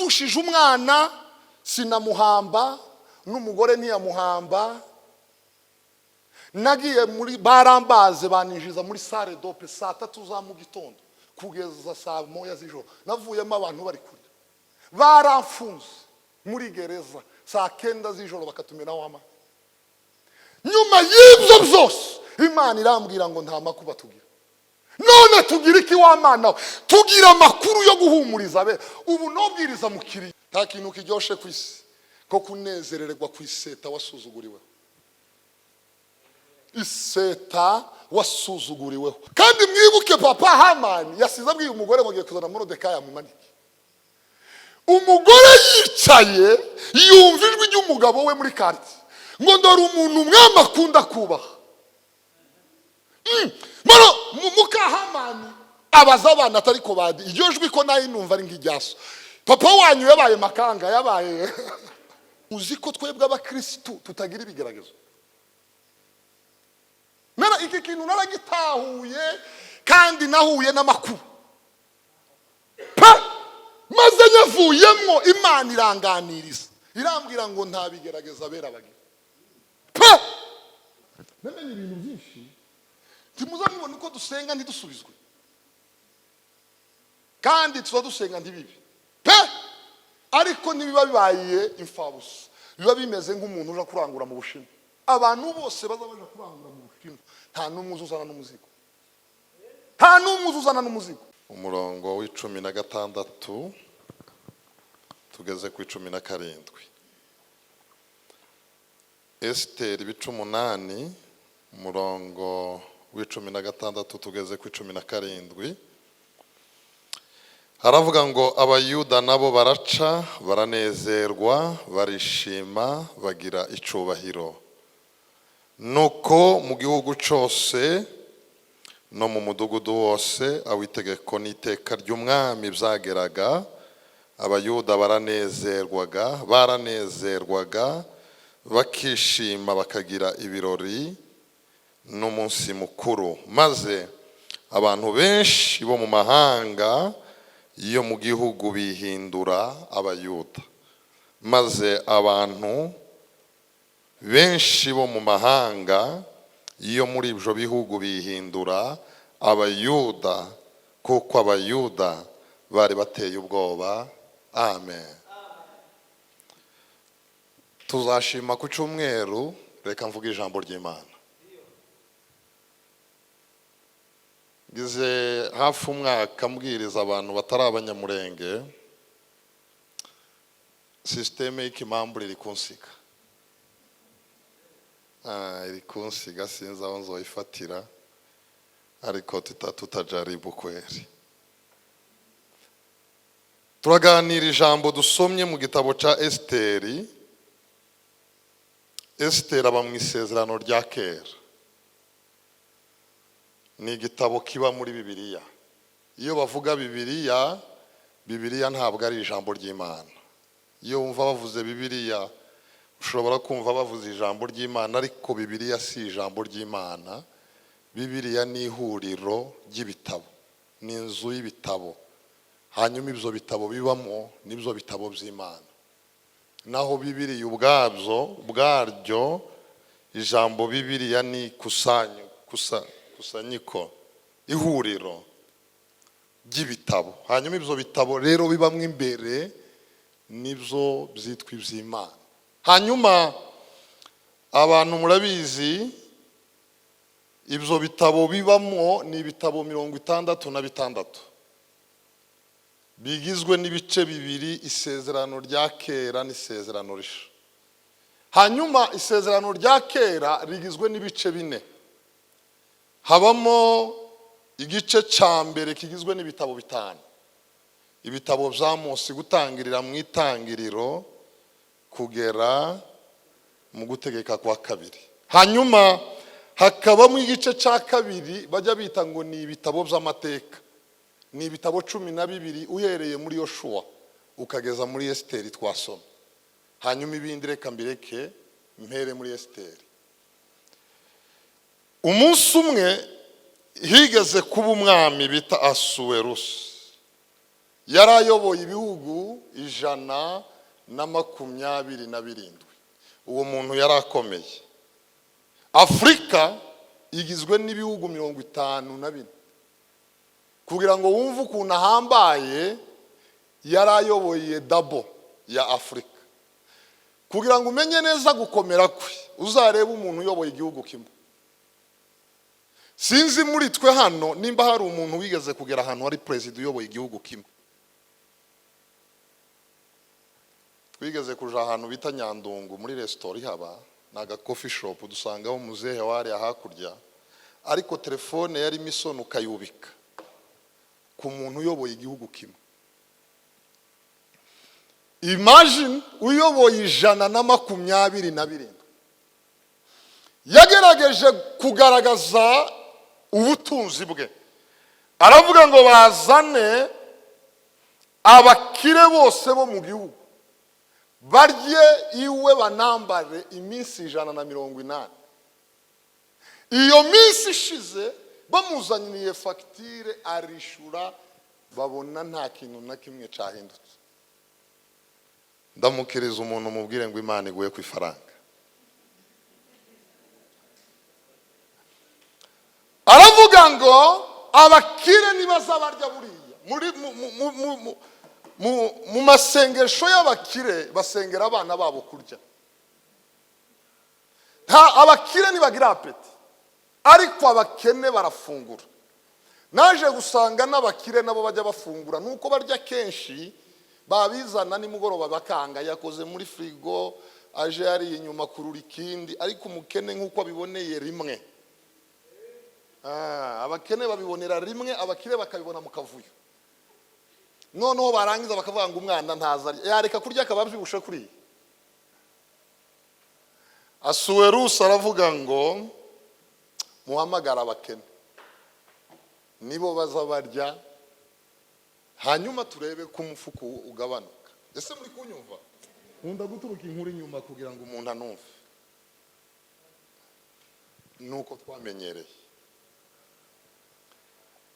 napfushije umwana sinamuhamba n'umugore ntiyamuhamba, nagiye muri barambaze baninjiza muri salle dope saa 3 za mu gitondo kugeza saa 1 z'ijoro, navuyemo abantu bari kurira, baramfunze muri gereza saa 9 z'ijoro bakatumiraho amazi. Nyuma y'ibyo byose Imana irambwira ngo nta makuba tugira. None tugira iki wa Mana? Tugira amakuru yo guhumuriza be. Ubu nobwiriza mukiri nta kintu kiryoshe ku isi ko kunezererwa ku iseta wasuzuguriwe. Iseta wasuzuguriweho. Kandi mwibuke papa Hamani yasize abwiye umugore ngo giye kuzana Mbegaaa yamumanike. Umugore yicaye yumva ijwi ry'umugabo we muri quartier ngo ndora umuntu mwama akunda kubaha. Mara muka Hamani abaza abana atari ko badi iryo jwi ko nayi numva ari ngijyaso. Papa wanyu yabaye makanga yabaye uzi ko twebwe abakristo tutagira ibigeragezo. Nara iki kintu naragitahuye kandi nahuye n'amakuru. Maze nyavuyemo Imana iranganiriza irambwira ngo nta bigerageza bera bagira. Namenye ibintu byinshi timuza mubona uko dusenga ntidusubizwe kandi tuba dusenga ntibibi ariko nibiba bibaye imfabusa biba bimeze nk'umuntu uje kurangura mu Bushinwa. Abantu bose bazabaje kurangura mu Bushinwa nta numwe uzuzana n'umuzigo, nta numwe uzuzana n'umuzigo. Umurongo w'16 tugeze ku 17. Esther 8 umurongo w'16 tugeze ku 17. Haravuga ngo abayuda nabo baraca baranezerwa barishima bagira icubahiro. Nuko mu gihugu cyose no mu mudugudu wose awitegeko n'iteka ry'umwami byageraga, abayuda baranezerwaga bakishima bakagira ibirori n'umunsi mukuru. Maze abantu benshi bo mu mahanga iyo mu gihugu bihindura abayuda. Maze abantu benshi bo mu mahanga iyo muri ibyo bihugu bihindura abayuda kuko abayuda bari bateye ubwoba. Amen. Tuzashima ku cyumweru, reka mvuge ijambo ry'Imana. Gize hafi umwaka mbwiriza abantu batari abanyamurenge, systeme y'ikimambure iri kunsiga. Iri kunsiga sinzi aho nzoyifatira ariko tutajaribu kweri. Turaganira ijambo dusomye mu gitabo ca Esteri. Esteri aba mu isezerano rya kera. Ni igitabo kiba muri Bibiliya. Iyo bavuga Bibiliya ntabwo ari ijambo ry'Imana. Iyo wumva bavuze Bibiliya ushobora kumva bavuze ijambo ry'Imana, ariko Bibiliya si ijambo ry'Imana. Bibiliya ni ihuriro ry'ibitabo, ni inzu y'ibitabo. Hanyuma ibyo bitabo bibamo nibyo bitabo by'Imana. Naho Bibiliya ubwaryo ijambo Bibiliya ni kusanyiko, ihuriro ry'ibitabo. Hanyuma ibyo bitabo rero bibamwe imbere nibyo byitwa iby'Imana. Hanyuma abantu murabizi ibyo bitabo bibamo ni ibitabo 66 bigizwe n'ibice bibiri, isezerano rya kera n'isezerano risha. Hanyuma isezerano rya kera rigizwe n'ibice 4. Habamo igice ca mbere kigizwe n'ibitabo 5. Ibitabo bya Mose gutangirira mu itangiriro kugera mu gutegeka kwa kabiri. Hanyuma hakabamo igice ca kabiri bajya bita ngo ni ibitabo by'amateka. Ni ibitabo 12 uhereye muri Yoshua ukageza muri Esteri twasoma. Hanyuma ibindi reka mbireke mpere muri Esteri. Umunsi umwe higeze kuba umwami bita Asuwerusi. yarayoboye ibihugu 127. uwo muntu yarakomeye. Afrika igizwe n'ibihugu 54. kugira ngo wumve ukuntu ahambaye, yarayoboye dabo ya Afrika. kugira ngo umenye neza gukomera kwe, uzarebe umuntu uyoboye igihugu kimwe. Sinzi muri twe hano nimba hari umuntu wigeze kugera ahantu hari president uyoboye igihugu kimwe. Twigeze kuja ahantu bita Nyandungu muri restaurant haba naga coffee shop, dusangaho muzehe wari hakurya, ariko telefone yari misoni ukayubika ku muntu uyoboye igihugu kimwe. Imagine uyoboye 127. yagerageje kugaragaza ubutunzi bwe, aravuga ngo bazane abakire bose bo mu gihugu barye iwe banambare iminsi 180. iyo minsi ishize bamuzaniye fagitire arishura, babona nta kintu na kimwe cyahindutse. Ndamukiriza umuntu mubwire ngo Imana iguye ku ifaranga. Aravuga ngo abakire nibaza barya buriya mu masengesho y'abakire basengera abana babo kurya. Nta abakire nibagira apeti, ariko abakene barafungura. Naje gusanga n'abakire nabo bajya bafungura, nuko barya kenshi babizana nimugoroba bakanga, yakoze muri frigo aje ari inyuma kurura ikindi, ariko umukene nkuko abiboneye rimwe. Abakene babibonera rimwe, abakire bakabibona mu kavuyo. Noneho barangiza bakavuga ngo umwana ntaza yareka kurya akababyibushe kuri. Asuwerusi aravuga ngo muhamagara abakene nibo baza barya, hanyuma turebe ko umufuko ugabanuka. Ese muri kunyumva? Nkunda guturuka inkuru inyuma kugira ngo umuntu anumve. Nuko twamenyereye.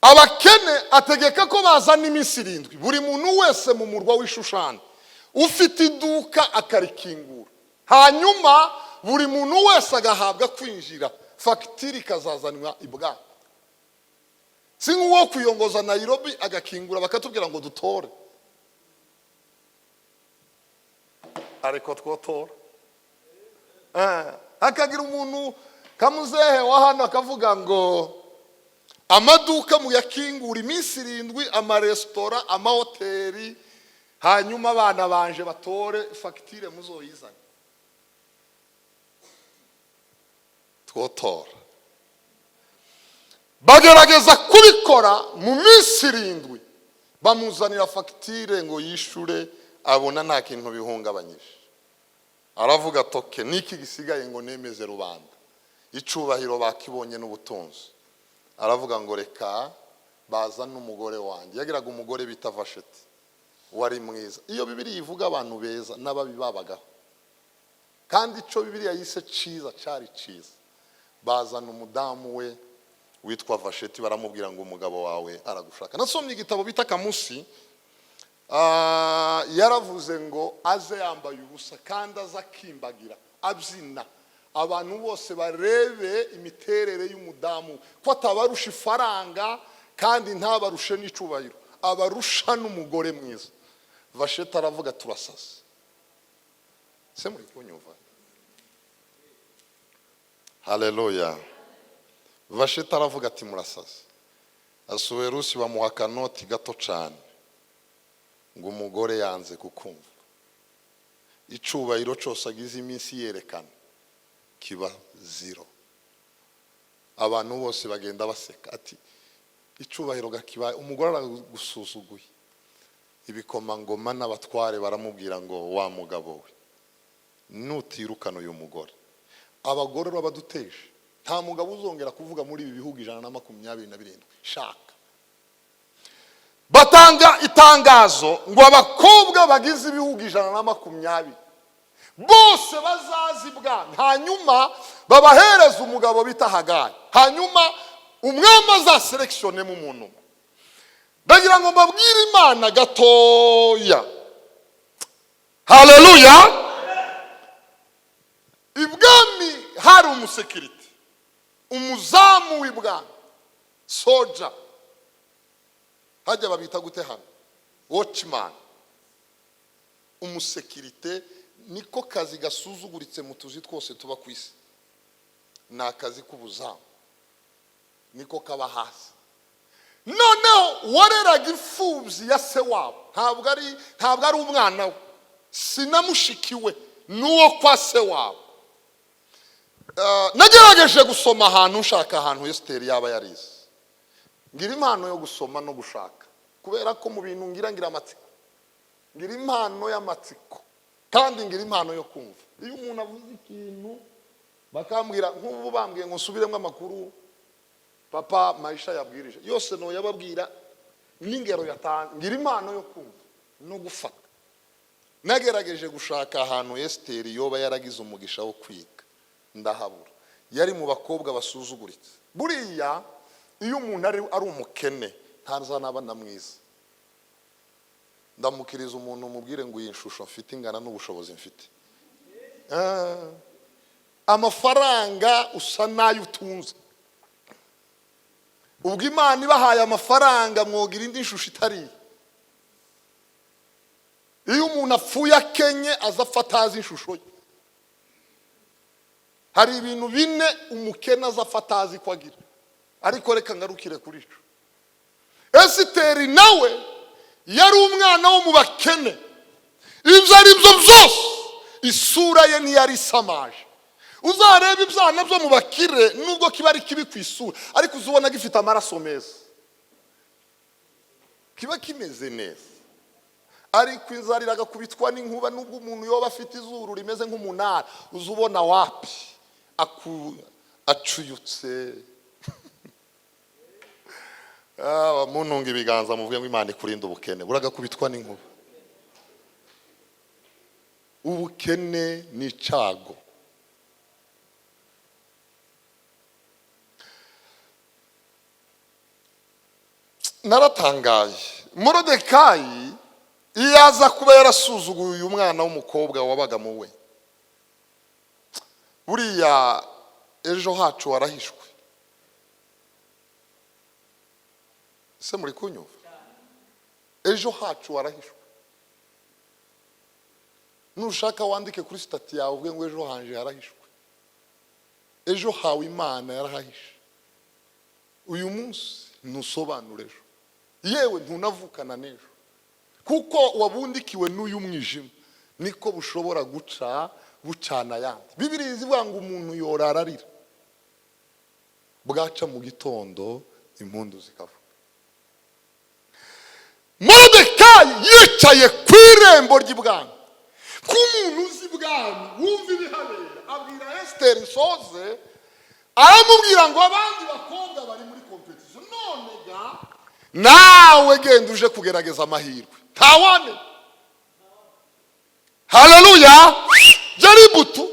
Abakene ategeka ko bazana iminsi 7. buri muntu wese mu murwa w'Ishushani ufite iduka akarikingura, hanyuma buri muntu wese agahabwa kwinjira, fagitire ikazazanwa ibwami. Si nk'uwo kuyongoza Nairobi agakingura bakatubwira ngo dutore, ariko twotora. Akagira umuntu kamuzehe wa hano akavuga ngo amaduka mu yakingura iminsi 7, amaresitora, amahoteli, hanyuma abana banje batore fagitire muzoyizana. Twotora. Bagerageza kubikora mu minsi 7, bamuzanira fagitire ngo yishure, abona nta kintu bihungabanyije. Aravuga toke niki gisigaye ngo nemeze rubanda, icubahiro bakibonye n'ubutunzi. Aravuga ngo reka bazana umugore wanjye. Yagiraga umugore bita Vasheti wari mwiza. Iyo Bibiliya ivuga abantu beza n'ababi babagaho, kandi ico Bibiliya yise ciza cari ciza. Bazana umudamu we witwa Vasheti, baramubwira ngo umugabo wawe aragushaka. Nasomye igitabo bita Kamusi, yaravuze ngo aze yambaye ubusa kandi azakimbagira abyina, abantu bose barebe imiterere y'umudamu ko atabarusha ifaranga kandi ntabarushe n'icubahiro, abarusha n'umugore mwiza. Vasheti aravuga turasaza. Se muri kunyumva? Haleluya. Vasheti aravuga ati murasaza. Asuwerusi bamuha kanoti gato cyane ngo umugore yanze kukumva. Icubahiro cyose agize iminsi yerekana kiba 0. Abantu bose bagenda baseka ati icubahiro gakiba, umugore aragusuzuguye. Ibikomangoma n'abatware baramubwira ngo wa mugabo we nutirukana uyu mugore, abagore babaduteje, nta mugabo uzongera kuvuga muri ibi bihugu 127. Shaka batanga itangazo ngo abakobwa bagize ibihugu 120 bose bazazi bwami, hanyuma babahereza umugabo bita Hagari, hanyuma umwami azaselekshone mu muntu. ndagira ngo mbabwire Imana gatoya. Haleluya. Ibwami hari umusekirite, umuzamu w'ibwami, soja, hajya babita gute hano, watchman. Umusekirite niko kazi gasuzuguritse mu tuzi twose tuba ku isi. Ni akazi k'ubuzamu, niko kaba hasi. Noneho wareraga imfubyi ya se wabo, ntabwo ari umwana we, sinamushikiwe n'uwo kwa se wabo. Nagerageje gusoma ahantu, nshaka ahantu Esther yaba yarize. Ngira impano yo gusoma no gushaka, kubera ko mu bintu ngira amatsiko. Ngira impano y'amatsiko kandi ngira impano yo kumva. Iyo umuntu avuze ikintu bakambwira, nk'ubu bambwiye ngo nsubiremo amakuru papa Maisha yabwirije, yose no yababwira n'ingero yatanze. Ngira impano yo kumva no gufata. Nagerageje gushaka ahantu Esther yoba yaragize umugisha wo kwiga, ndahabura. Yari mu bakobwa basuzuguritse. Buriya iyo umuntu ari umukene ntazanaba na mwiza. Ndamukiriza umuntu umubwire ngo iyi shusho mfite ingana n'ubushobozi mfite. Amafaranga usa nayo utunze. Ubwo Imana ibahaye amafaranga mwogira indi shusho itari. Iyo umuntu apfuye akenye azafata azi ishusho ye. Hari ibintu bine umukene azafata azi ko agira. Ariko reka ngarukire kuri cyo. Esther nawe yari umwana wo mu bakene. Ibyo ari byo byose isura ye ntiyari isamaje. Uzareba ibyana byo mu bakire nubwo kiba ari kibi ku isura, ariko uzubona gifite amaraso meza, kiba kimeze neza. Ariko inzariraga kubitwa n'inkuba, nubwo umuntu yoba afite izuru rimeze nk'umunara, uzubona wapi acuyutse. Mununga ibiganza muvuye ngo Imana ikurinda ubukene. Buraga kubitwa n'inkuba. Ubukene ni icago. Naratangaye. Morodekayi iyo aza kuba yarasuzuguye uyu mwana w'umukobwa wabaga mu we, buriya ejo hacu warahishwe. Se muri kunyumva? Ejo hacu warahishwe. Nushaka wandike kuri stati yawe uvuge ngo ejo hanje yarahishwe. Ejo hawe Imana yarahahishe. Uyu munsi nusobanura ejo. Yewe ntunavukana n'ejo, kuko wabundikiwe n'uyu mwijima niko bushobora guca bucana yandi. Bibiliya ivuga ngo umuntu yorararira bwaca mu gitondo impundu zikavuga. Morodekayi yicaye ku irembo ry'ibwami, k'umuntu uzi ibwami wumva ibihabera, abwira Esther soze, aramubwira ngo abandi bakobwa bari muri competition, none ga nawe genda uje kugerageza amahirwe, ntawane. Haleluya. Jaributu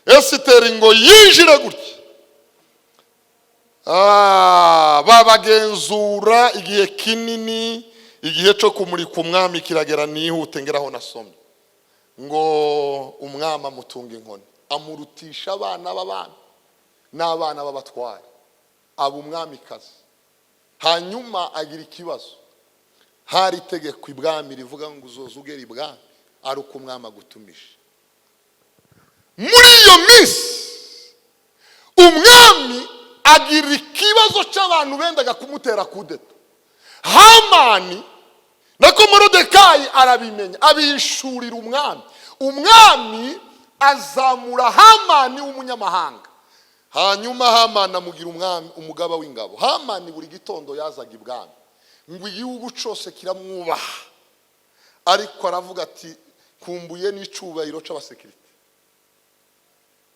Esther ngo yinjire gutya. Babagenzura igihe kinini, igihe cyo kumurika umwami kiragera, nihute ngeraho nasomye ngo umwami amutunga inkoni, amurutisha abana b'abana n'abana b'abatware, aba umwamikazi. Hanyuma agira ikibazo. Hari itegeko ibwami rivuga ngo uzoza ugera ibwami ari uko umwami agutumije. Muri iyo minsi umwami agira ikibazo cy'abantu bendaga kumutera kudeta. Hamani nako Morodekayi arabimenya, abishurira umwami. Umwami azamura Hamani w'umunyamahanga. Hanyuma Hamani amugira umwami, umugaba w'ingabo. Hamani buri gitondo yazaga ibwami ngo igihugu cyose kiramwubaha, ariko aravuga ati kumbuye n'icubahiro c'abasekirite,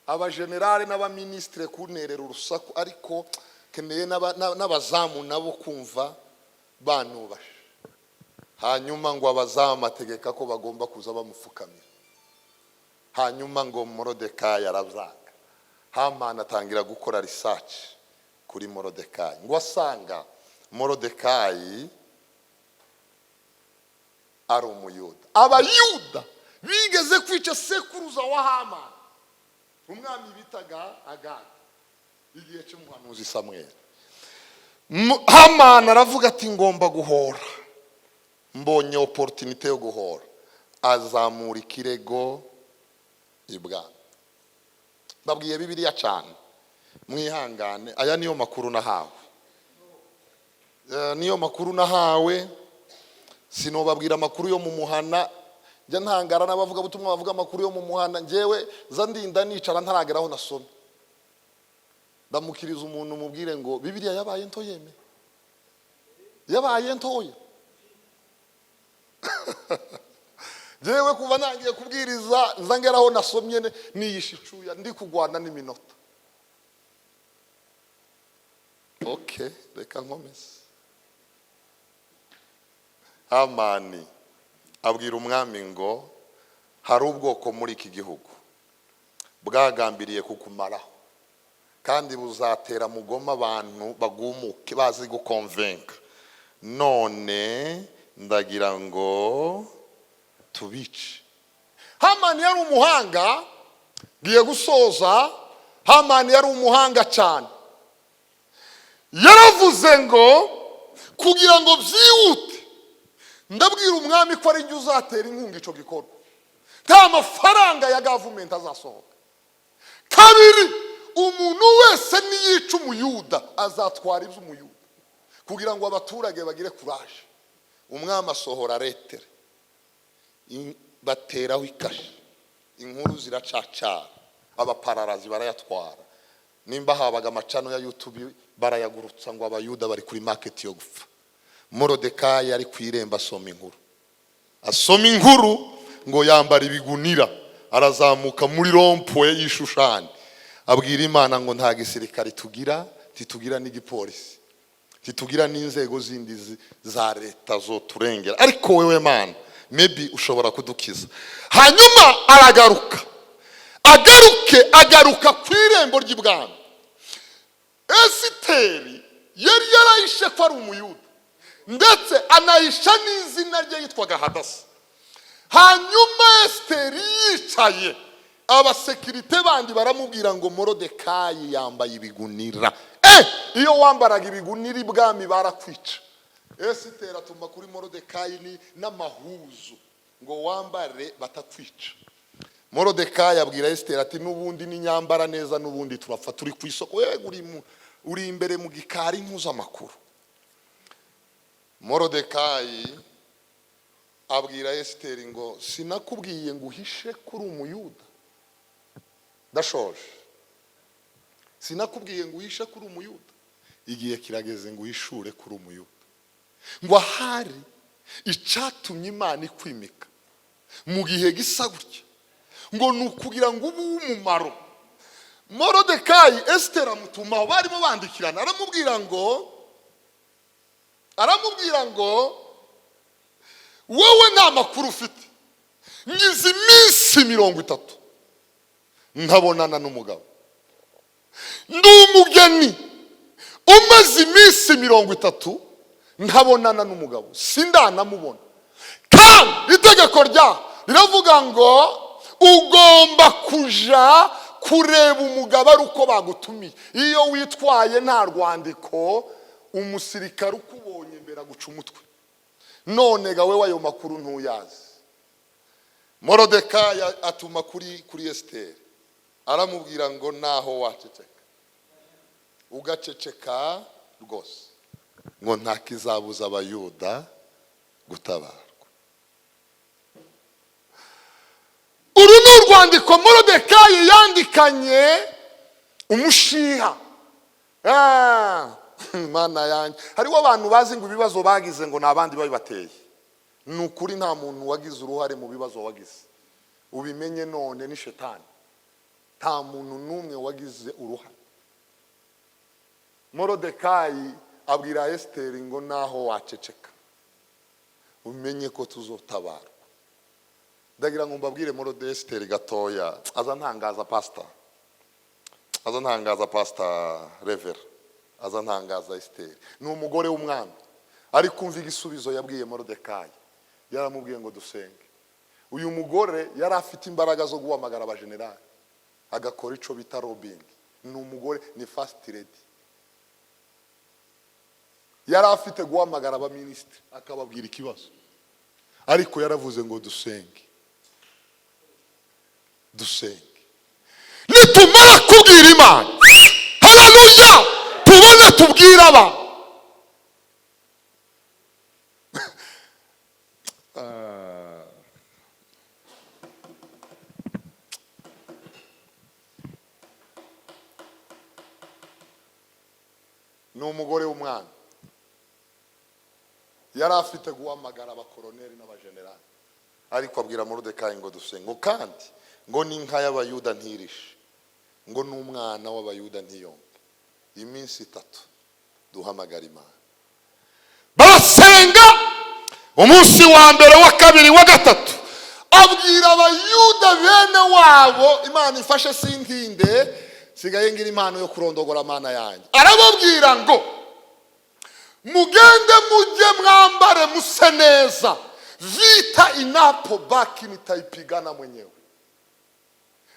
abajenerale n'abaministre kunerera urusaku, ariko keneye n'abazamu nabo kumva banubashe. Hanyuma ngo abazamu amategeka ko bagomba kuza bamupfukamira. Hanyuma ngo Morodekayi arabyanga. Hamani atangira gukora research kuri Morodekayi, ngo asanga Morodekayi ari umuyuda. Abayuda bigeze kwica sekuruza wa Hamani, umwami bitaga Agagi, igihe cy'umuhanuzi Samweli. Hamani aravuga ati ngomba guhora. Mbonye opportunity yo guhora, azamura ikirego ibwami. Babwiye Bibiliya cyane, mwihangane, aya niyo makuru nahawe. Niyo makuru nahawe, sinobabwira amakuru yo mu muhana. Njya ntangara n'abavuga butumwa bavuga amakuru yo mu muhana, njyewe za ndinda nicara ntarageraho nasome. Ndamukiriza umuntu mubwire ngo Bibiliya yabaye nto yeme, yabaye ntoya. Jewe kuva nangiye kubwiriza nzangeraho nasomye niyishicuya ndi kugwana n'iminota. Okay, reka nkomeze. Hamani abwira umwami ngo hari ubwoko muri iki gihugu bwagambiriye kukumaraho, kandi buzatera mugoma abantu bagumuke bazi gukonvenka. None ndagira ngo tubice. Hamani yari umuhanga, giye gusoza. Hamani yari umuhanga cyane. Yaravuze ngo kugira ngo byihute, ndabwira umwami ko ari njye uzatera inkunga ico gikorwa, nta mafaranga ya government azasohoka. Kabiri, umuntu wese niyica umuyuda azatwara iby'umuyuda, kugira ngo abaturage bagire courage. Umwami asohora letere, bateraho ikashi, inkuru ziracacara, abapararazi barayatwara. Nimba habaga amacano ya YouTube barayagurutsa ngo abayuda bari kuri market yo gupfa. Morodekayi ari kwiremba asoma inkuru ngo yambara ibigunira, arazamuka muri rompwe y'Ishushani, abwira Imana ngo nta gisirikare tugira, titugira n'igipolisi, titugira n'inzego zindi za leta zo turengera, ariko wewe Mana maybe ushobora kudukiza. Hanyuma agaruka ku irembo ry'ibwami. Esiteri yari yarayishe ko ari umuyuda, ndetse anayisha n'izina rye yitwaga Hadasa. Hanyuma Esiteri yicaye, abasekirite bandi baramubwira ngo Morodekayi yambaye ibigunira. Iyo wambaraga ibigunira ibwami barakwica. Esiteri atuma kuri Morodekayi n'amahuzu ngo wambare batakwica. Morodekayi abwira Esiteri ati nubundi ni nyambara neza, nubundi turapfa turi ku isoko, wewe uri imbere mu gikari nkuza makuru. Morodekayi abwira Esiteri ngo sinakubwiye ngo uhishe kuri umuyuda? Dashoje, sinakubwiye ngo uhishe kuri umuyuda? Igihe kirageze ngo uhishure kuri umuyuda. Ngo ahari icyatumye Imana ikwimika mu gihe gisa gutya, ngo nukugira ngo ubu umumaro. Morodekayi Esiteri amutuma, barimo bandikirana, aramubwira ngo wowe nta makuru ufite, ngize iminsi 30 ntabonana n'umugabo, ndi umugeni umaze iminsi 30 ntabonana n'umugabo, sindanamubona. Kandi itegeko riravuga ngo ugomba kuja kureba umugabo ari uko bagutumiye. Iyo witwaye nta rwandiko, umusirikare ukubonye mbere aguca umutwe. None gawe wayo makuru ntuyazi. Morodekayi atuma kuri Esiteri, aramubwira ngo naho waceceka, ugaceceka rwose, ngo nta kizabuza abayuda gutabarwa. Uru ni urwandiko Morodekayi yandikanye umushiha. Mana yanjye, hariho abantu bazi ngo ibibazo bagize ngo nabandi babibateye. Ni ukuri nta muntu wagize uruhare mu bibazo wagize, ubimenye none ni shetani. Nta muntu numwe wagize uruhare. Morodekayi abwira Esiteri ngo naho waceceka, umenye ko tuzotabarwa. Ndagira ngo mbabwire Esiteri gatoya, azantangaza pastor Revera, azantangaza Esiteri. Ni umugore w'umwami, ari kumva igisubizo yabwiye Morodekayi. yaramubwiye ngo dusenge. Uyu mugore yari afite imbaraga zo guhamagara abajenerali agakora ico bita lobbying. Ni umugore, ni first lady. Yari afite guhamagara abaminisitiri akababwira ikibazo, ariko yaravuze ngo dusenge. Nitumara kubwira Imana, haleluya, tubone tubwira aba ni umugore w'umwana yari afite guhamagara abakoroneri n'abajenerali, ariko abwira Moridekayi ngo dusenge, ngo kandi ngo ni inka y'abayuda ntirishe, ngo n'umwana w'abayuda ntiyonke, iminsi 3 duhamagara Imana. Barasenga umunsi wa mbere, wa kabiri, wa gatatu, abwira abayuda bene wabo, Imana ifashe sintinde sigaye ngira impano yo kurondogora Mana yanjye. Arababwira ngo mugende mujye mwambare muse neza, vita inapobaki nitaipigana mwenyewe.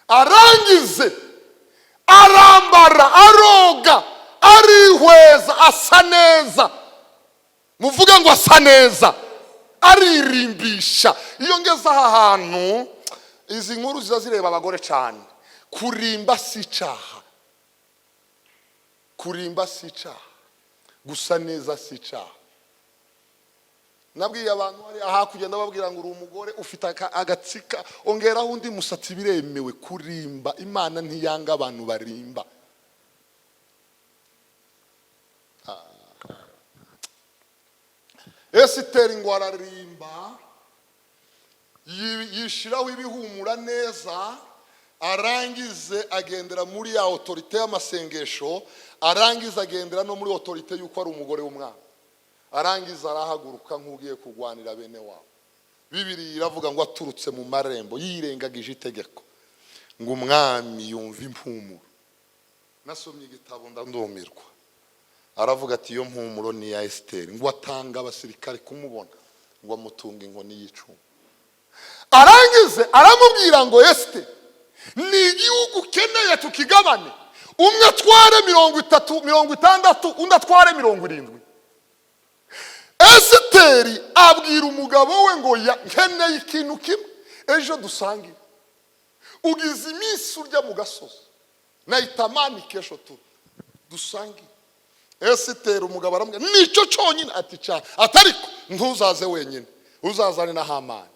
Arangize arambara, aroga, arihweza, asa neza. Muvuga ngo asa neza, aririmbisha. Iyo ngeze aha hantu, izi nkuru zireba abagore cyane. Kurimba si icyaha, kurimba si icyaha, gusa neza si icyaha. Nabwiye abantu ari aha kugenda babwira ngo uri umugore ufite agatsika ongeraho undi musatsi biremewe. Kurimba, Imana ntiyanga abantu barimba. Esiteri ngo ararimba, yishiraho ibihumura neza, arangize agendera muri ya autorite y'amasengesho, arangize agendera no muri autorite yuko ari umugore w'umwami. Arangiza arahaguruka nk'ugiye kurwanira bene wabo. Bibiliya iravuga ngo aturutse mu marembo yirengagije itegeko, ngo umwami yumva impumuro. Nasomye igitabo ndandumirwa, aravuga ati iyo mpumuro ni ya Esiteri, ngo atanga abasirikare kumubona, ngo amutunga inkoni y'icuma. Arangize aramubwira ngo Esiteri, ni igihugu ukeneye tukigabane, umwe atware 30, 60, undi atware 70. Esiteri abwira umugabo we ngo nkeneye ikintu kimwe, ejo dusangira. Ugize iminsi urya mu gasozi, nayitamani kesho tu dusangira. Esiteri umugabo aramubwira nico cyonyine, ati cha, atariko ntuzaze wenyine, uzazane na Hamani.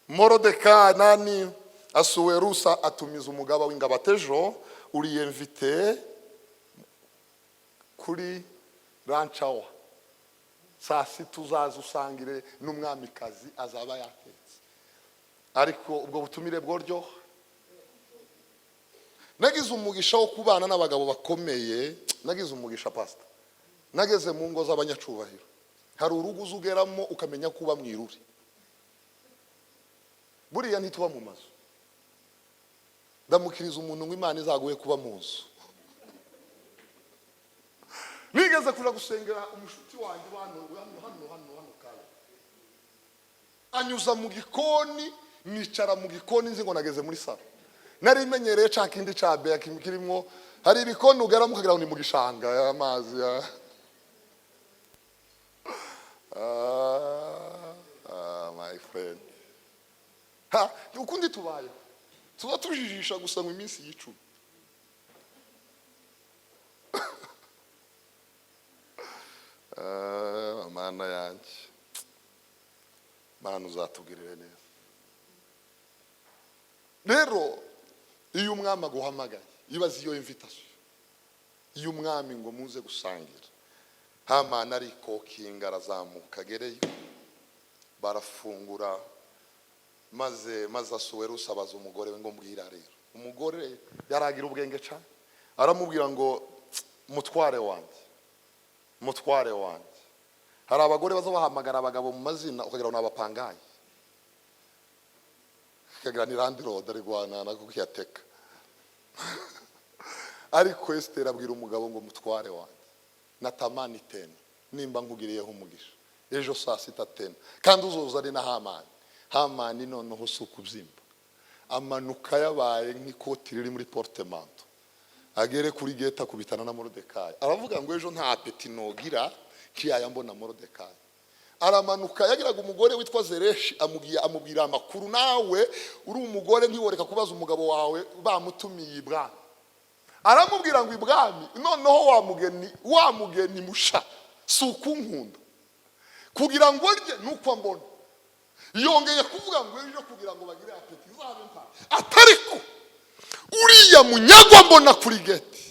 Moridekayi nani Asuwerusa atumiza umugabo w'ingabo atejo, uri invite kuri ranchawa, saa 6 uzaza usangire n'umwamikazi azaba yatetse. Ariko ubwo butumire bworyo, nagize umugisha wo kubana n'abagabo bakomeye. Nagize umugisha pastor, nageze mu ngo z'abanyacubahiro. Hari urugo uzugeramo ukamenya kuba mwiruri, buriya ntituba mu mazu. Ndamukiriza umuntu ngo Imana izaguye kuba mu nzu. Nigeze kuja gusengera umushuti wanjye hano kare, anyuza mu gikoni, nicara mu gikoni nzi ngo nageze muri salo. Nari imenyereye ca kindi ca beya kirimo, hari ibikoni ugera mukagira ngo ni mu gishanga amazi ya my friend. Ukundi tubaye tuba tujijisha gusa mu minsi y'icumi. Mana yanjye, Mana uzatugirire neza. Rero iyo umwami aguhamagaye, ibaze iyo invitation, iyo umwami ngo muze gusangira. Hamani ariko kinga arazamuka agereyo, barafungura, maze Asuwerusa abaza umugore we ngo mbwira rero. Umugore yaragira ubwenge cyane, aramubwira ngo mutware wanjye. Hari abagore baza bahamagara abagabo mu mazina ukagira ngo nabapangaye, kagira ni Land Road ari gwanana kukiyateka. Ariko Esiteri abwira umugabo ngo mutware wanjye, natamani 10 nimba nkugiriyeho umugisha, ejo saa sita tena, kandi uzoza ari na Hamani. Hamani noneho si ukubyimba, amanuka yabaye nk'ikoti riri muri portemanto, agere kuri gate akubitana na Morodekayi. Aravuga ngo ejo nta apeti nogira kiyaya mbona Morodekayi. Aramanuka, yagiraga umugore witwa Zereshi, amubwira amakuru, nawe uri umugore ntiworeka kubaza umugabo wawe bamutumiye ibwami. Aramubwira ngo ibwami noneho wa mugeni musha si ukunkunda, kugira ngo rye nuko mbona. Yongeye kuvuga ngo ejo kugira ngo bagire apeti zabe mpa, atariko uriya munyagwa mbona kuri gate,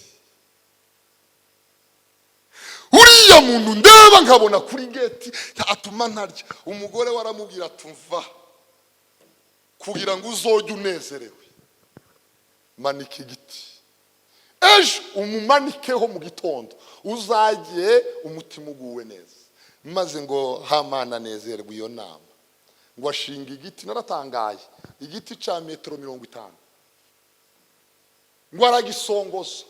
uriya muntu ndeba nkabona kuri gate atuma ntarya. Umugore waramubwira tumva, kugira ngo uzojye unezerewe manika igiti, ejo umumanikeho mu gitondo, uzajye umutima uguwe neza. Maze ngo Hamani anezerwe iyo nama, ngo ashinga igiti. Naratangaye, igiti ca metero 50, ngo aragisongoza.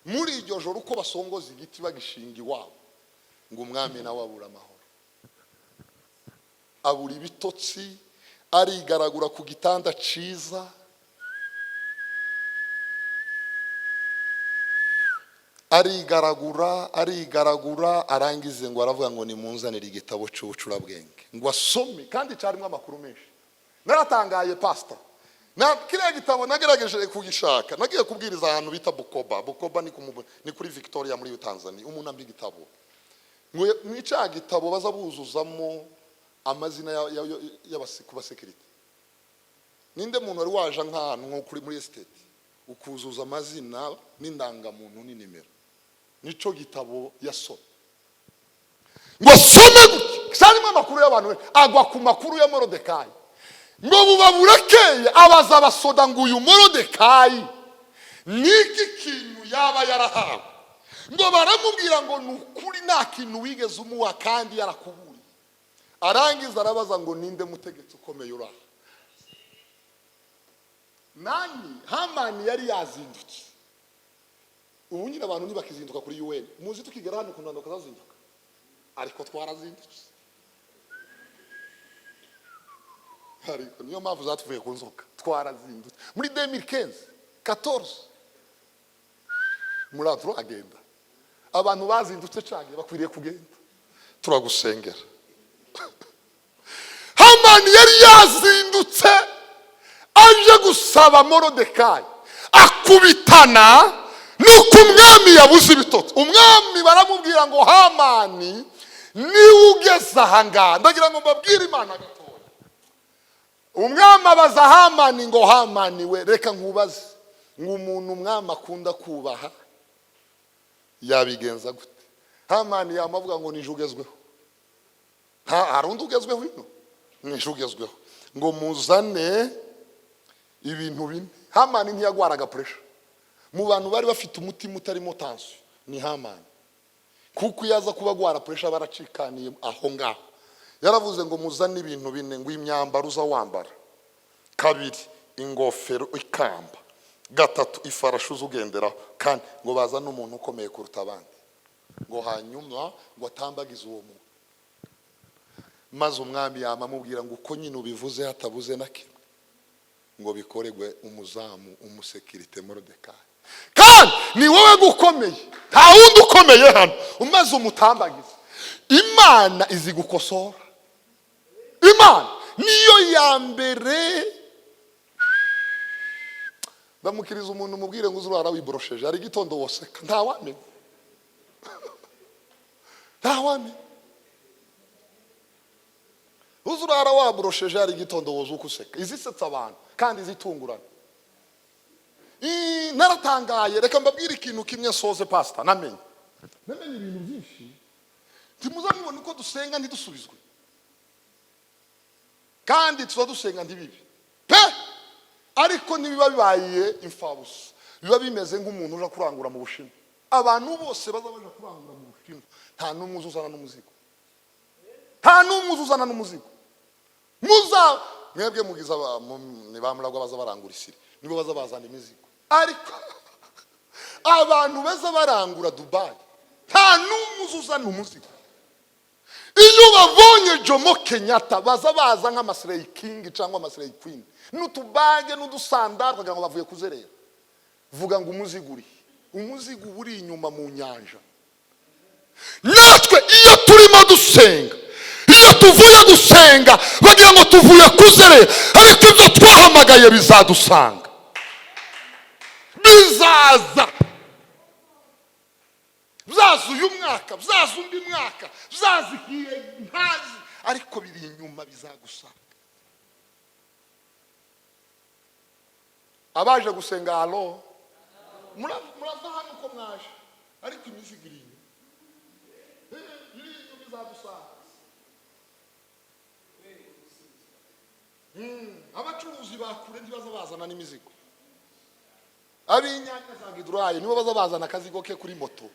Muri iryo joro uko basongoza igiti bagishinga iwabo, ngo umwami nawe abura amahoro, abura ibitotsi, arigaragura ku gitanda ciza, arigaragura arangize ngo aravuga ngo nimunzanire igitabo cy'ubucurabwenge ngo asome, kandi cyarimo amakuru menshi. Naratangaye pastor, na kiriya gitabo nagerageje kugishaka, nagiye kubwiriza ahantu bita Bukoba ni kuri Victoria muri Tanzania. Umuntu ambi gitabo ngo nica gitabo baza buzuzamo amazina y'abasiku security. Ninde muntu wari waje nk'ahantu nko kuri muri estate ukuzuza amazina n'indangamuntu n'inimero, nico gitabo yasoma. Ngo some cyarimo amakuru y'abantu, agwa ku makuru ya Morodekayi. Ngo buba burakeye abaza abasoda ngo uyu Morodekayi niki kintu yaba yarahawe. Ngo baramubwira ngo nukuri nta kintu wigeze umuha kandi yarakubuye. Arangiza arabaza ngo ninde mutegetsi ukomeye uraha. Nani? Hamani yari yazindutse. Ubu nyine abantu ntibakizinduka kuri UN. Muzi tukigera hano kunando kazazinduka, ariko twarazindutse. Ariko niyo mpamvu zatuvuye ku nzoka, twarazindutse muri 2014 muratro agenda. Abantu bazindutse cyane bakwiriye kugenda, turagusengera. Hamani yari yazindutse aje gusaba Morodekayi, akubitana nuko umwami yabuze ibitotsi. Umwami baramubwira ngo Hamani ni ugeze ahanga, ndagira ngo mbabwire Imana gatoya. Umwami abaza Hamani ngo Hamani we, reka nkubaze ngo umuntu umwami akunda kubaha yabigenza gute? Hamani yamavuga ngo nijugezweho. Harundi ugezweho ino, nijugezweho ngo muzane ibintu bine. Hamani ntiyagwaraga pressure. Mu bantu bari bafite umutima utarimo tension ni Hamani, kuko yaza kubagwara pressure baracikaniye aho ngaho. Yaravuze ngo muzane ibintu bine, ngo imyambaro uza wambara, kabiri ingofero ikamba, gatatu ifarashi uzugendera, kandi ngo bazane umuntu ukomeye kuruta abandi, ngo hanyuma ngo atambagize uwo muntu. Maze umwami yamamubwira ngo uko nyine ubivuze hatabuze na kimwe, ngo bikoregwe umuzamu umusekirite Morodekayi, kandi ni wowe gukomeye, nta wundi ukomeye hano, umaze umutambagize. Imana izi gukosora. Imana niyo ya mbere. Bamukiriza umuntu mubwire ngo uzurara wiborosheje, ari gitondo woseka, nta wamenya. Nta wamenya. Uzurara waborosheje ari gitondo wozuka useka. Izisetsa abantu kandi zitungurana. Naratangaye, reka mbabwire ikintu kimwe soze pastor, namenye ibintu byinshi. Timuzamubona uko dusenga ntidusubizwe, kandi tuza dusenga ntibibi pe, ariko nibiba bibaye imfabusa, biba bimeze nk'umuntu uja kurangura mu Bushinwa. Abantu bose baza baje kurangura mu Bushinwa, nta numwe uzuzana n'umuzigo, nta numwe uzuzana n'umuzigo. Muza mwebwe mugiza ni bamuragwa baza barangura isiri, nibo baza bazana imizigo. Ariko abantu baza barangura Dubai, nta numwe uzuzana umuzigo. iyo babonye Jomo Kenyatta baza nk'amaslay king cyangwa amaslay queen n'utubage n'udusandara kugira ngo bavuye kuzerera. Vuga ngo umuzigo uri inyuma mu nyanja. Natwe iyo turimo dusenga, iyo tuvuye gusenga bagira ngo tuvuye kuzerera, ariko ibyo twahamagaye bizadusanga, bizaza uyu mwaka, undi mwaka, igihe ntazi, ariko biri inyuma bizagusanga. Abaje gusenga halo murava hano uko mwaje, ariko imizigo iri inyuma, bizadusanga. Abacuruzi bakure ntibaza bazana n'imizigo. Abinyanya za Gidurayi nibo baza bazana akazigo ke kuri moto.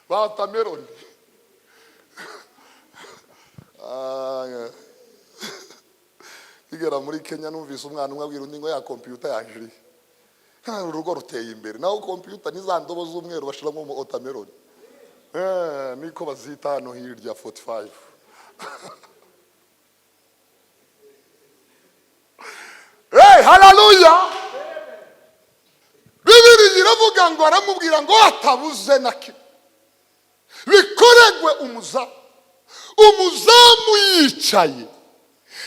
Watermelon. Igera muri Kenya numvise umwana umwe abwira undi ngo ya computer yanjiri. Urugo ruteye imbere. Naho computer nizandobo z'umweru bashiramo watermelon. Niko bazita hano hirya 45. Hey, hallelujah. Bibiri iravuga ngo aramubwira ngo atabuze na kimwe. Bikoregwe umuzamu yicaye.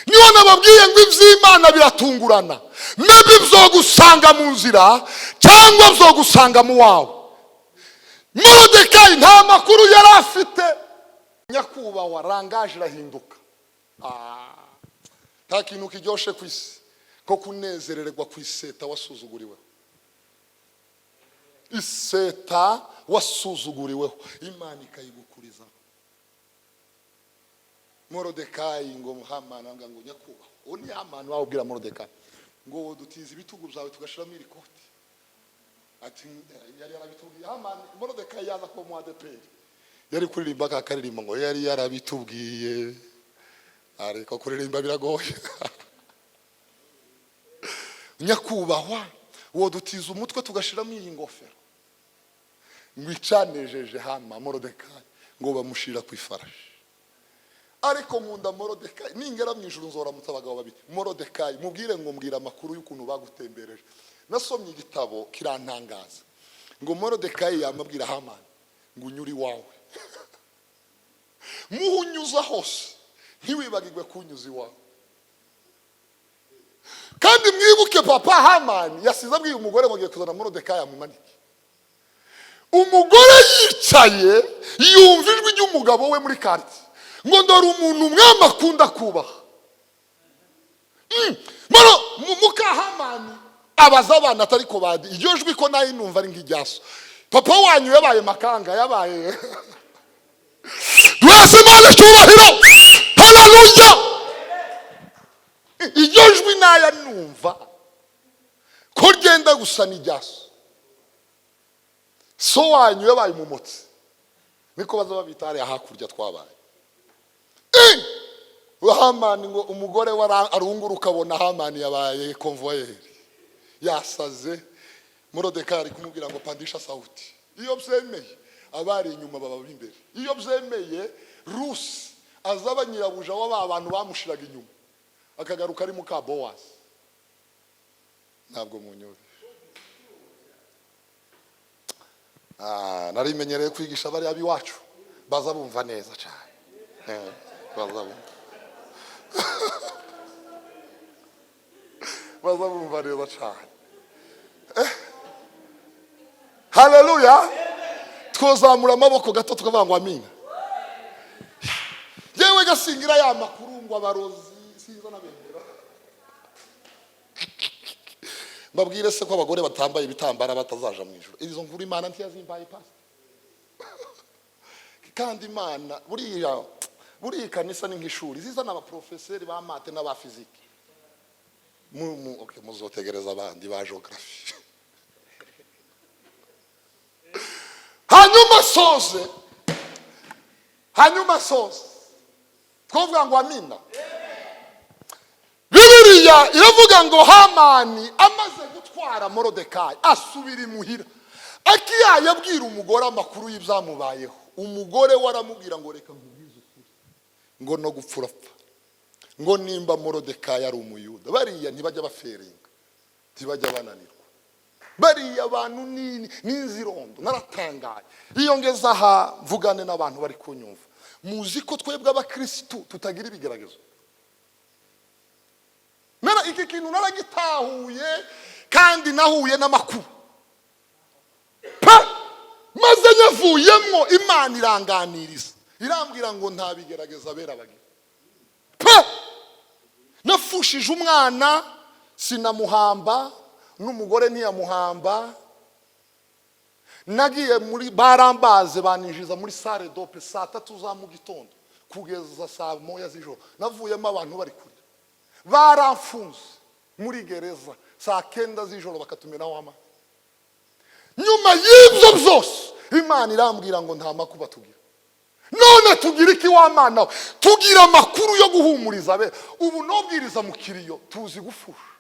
Niyo nababwiye ngo ivy'Imana biratungurana. Maybe bizogusanga mu nzira cyangwa bizogusanga mu wawe. Mbegaaa nta makuru yari afite. Nyakubahwa rangaje irahinduka. Nta kintu kiryoshe ku isi ko kunezererwa ku iseta wasuzuguriwe. Iseta wasuzuguriweho Imana ikayigukuriza. Mbegaaa ngo Hamana ngo nyakuba oni Hamana wabwira Mbegaaa ngo dutiza ibitugu byawe tugashiramo irikoti. Ati yari yarabitubwiye Hamana. Mbegaaa yaza ko mu ADP yari kuririmba akaririmba ngo yari yarabitubwiye, ariko kuririmba biragoye. Nyakubahwa wo dutiza umutwe tugashiramo iyi ngofero. Ngwicanejeje hama Mbegaaa ngo bamushira ku ifarashi. Ariko nkunda Mbegaaa ningera mu ijuru nzora mutabagabo babiri. Mbegaaa mubwire ngo mbwira amakuru y'ukuntu bagutembereje. Nasomye igitabo kirantangaza ngo Mbegaaa yamabwira Hamana ngo unyuri wawe. Muhunyuza hose ntiwibagirwe kunyuza iwawe. Kandi mwibuke papa Hamani yasize abwiye umugore ngo giye kuzana Mbegaaa yamumanike. Umugore yicaye yumva ijwi ry'umugabo we muri karti ngo ndora umuntu umwami akunda kubaha. Muka Hamani abaza abana atari ko badi iryo jwi ko nayo numva ari nk'ijyaso. Papa wanyu yabaye makanga yabaye. Twese Imana cyubahiro. Hallelujah. Iryo jwi nayo numva ko genda gusa n'ijyaso. So wanyu yabaye umumotsi. Niko baza babitare hakurya twabaye. Hamani ngo umugore arunguruka abona Hamani yabaye convoyeur. Yasaze. Mbegaaa ari kumubwira ngo pandisha sauti. Iyo byemeye abari inyuma baba imbere. Iyo byemeye Rusi azaba nyirabuja w'abantu bamushiraga inyuma. Akagaruka ari muka Boaz. Ntabwo munyore. Narimenyereye kwigisha bari abiwacu baza bumva neza cyane. Baza bumva neza cyane. Hallelujah. Twozamura amaboko gato tukavuga ngo amina. Yewe gasingira ya makuru ngo abarozi siza nabendera. Babwire se ko abagore batambaye ibitambara batazaja mu ijuru. Izo nkuru Imana ntiyazimbaye pasi. Kandi Imana buriya kanisa ni nk'ishuri zizana abaprofeseri ba mate n'aba fiziki. Okay, muzotegereza abandi ba geography. Hanyuma soze. Twovuga ngo amina. Bibiliya iravuga ngo Hamani amaze gutwara Mbegaaa asubira imuhira. Akiya yabwira umugore amakuru y'ibyamubayeho. umugore waramubwira ngo reka nkubwize ukuri ngo no gupfurapfa ngo nimba Morodekayi ari umuyuda bariya ntibajya baferinga ntibajya bananirwa bariya abantu n'inzirondo naratangaye iyo ngeze aha mvugane n'abantu bari kunyumva muzi ko twebwe abakristo tutagira ibigeragezo iki kintu naragitahuye kandi nahuye n'amakuru maze nyavuyemo Imana iranganiriza irambwira ngo nta bigerageza bera bagira nafushije umwana sinamuhamba n'umugore ntiyamuhamba nagiye muri barambaze baninjiza muri salle dope saa 3 za mu gitondo kugeza saa 1 z'ijoro navuyemo abantu bari kurya baramfunze muri gereza saa 9 z'ijoro bakatumiraho ama nyuma y'ibyo byose Imana irambwira ngo nta makuba tugira none tugira iki wa Mana tugira amakuru yo guhumuriza be ubu nobwiriza mu kiriyo tuzi gufusha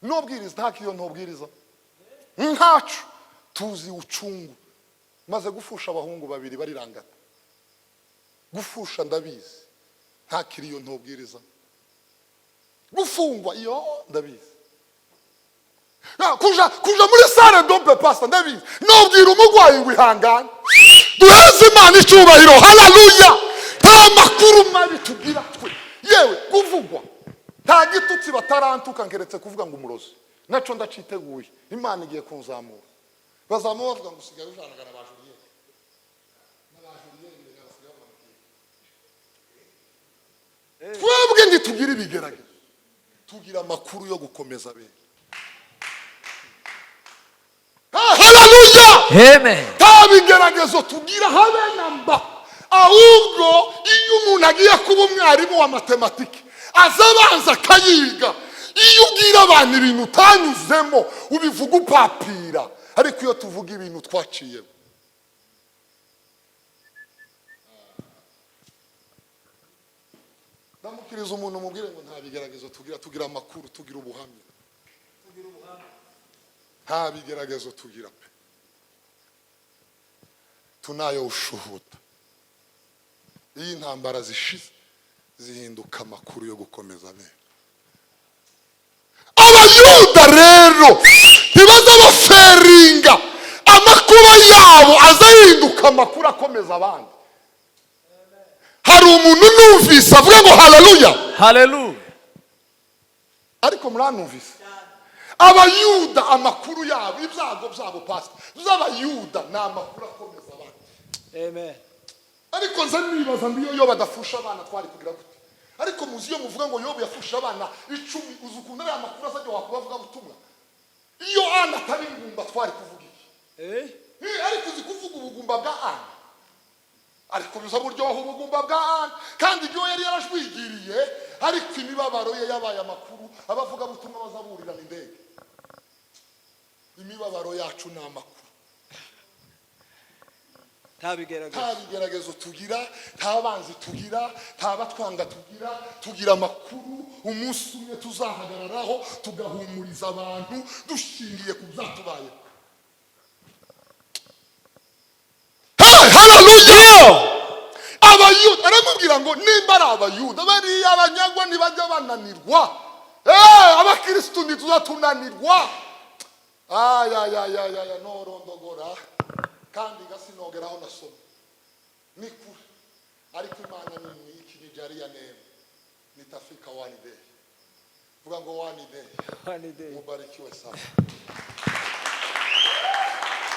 nobwiriza nta kiriyo nobwiriza nkacu tuzi ucungu maze gufusha abahungu babiri barirangata gufusha ndabizi nta kiriyo ntobwiriza gufungwa iyo ndabizi kuja muri salle dompe pastor ndabizi nobwira umugwayi ngo ihangane duheze Imana icyubahiro haleluya nta makuru mabi tugira twe yewe kuvugwa nta gitutsi batarantuka ngeretse kuvuga ngo umurozi naco ndaciteguye Imana igiye kunzamura bazamura bavuga ngo usigaye ujanagana abajuriye twebwe ntitugira ibigeragezo tugira amakuru yo gukomeza be haleluya amen tabigeragezo tugira habe namba ahubwo iyo umuntu agiye kuba umwarimu wa matematike azabanza kayiga iyo ubwira abantu ibintu utanyuzemo ubivuga upapira ariko iyo tuvuga ibintu twaciyemo ndamukiriza umuntu mubwire ngo nta bigeragezo tugira amakuru tugira ubuhamya nta bigeragezo tugira pe tunayo ushuhuda iyi ntambara zishize zihinduka amakuru yo gukomeza be abayuda rero ntibaza baferinga amakuru yabo azahinduka amakuru akomeza abandi hari umuntu numvise avuga ngo haleluya haleluya ariko muranumvise abayuda amakuru yabo ibyago byabo pastor z'abayuda ni amakuru akomeza abandi amen ariko nza nibaza mbiyo yo badafusha abana twari kugira gute ariko muzi yo muvuga ngo Yobu yafusha abana 10 uzukunda ya makuru azajya wakubavuga butumwa iyo ana atari ingumba twari kuvuga iki ariko uzi kuvuga ubugumba bwa ana ariko biza buryo aho ubugumba bwa ana kandi ibyo yari yarashwigiriye ariko imibabaro ye yabaye amakuru abavuga butumwa bazaburira n'indege imibabaro yacu ni amakuru ntabigeragezo tugira ntabanzi tugira ntabatwanga tugira amakuru umunsi umwe tuzahagararaho tugahumuriza abantu dushingiye ku byatubaye haleluya abayuda aramubwira ngo nimba ari abayuda bariya abanyagwa ntibajya bananirwa abakristo ntituzatunanirwa aya norondogora kandi gasinogeraho nasoma ni kuri ariko Imana ni mwiki nijariya neme nitafika one day vuga ngo one day mubarikiwe sana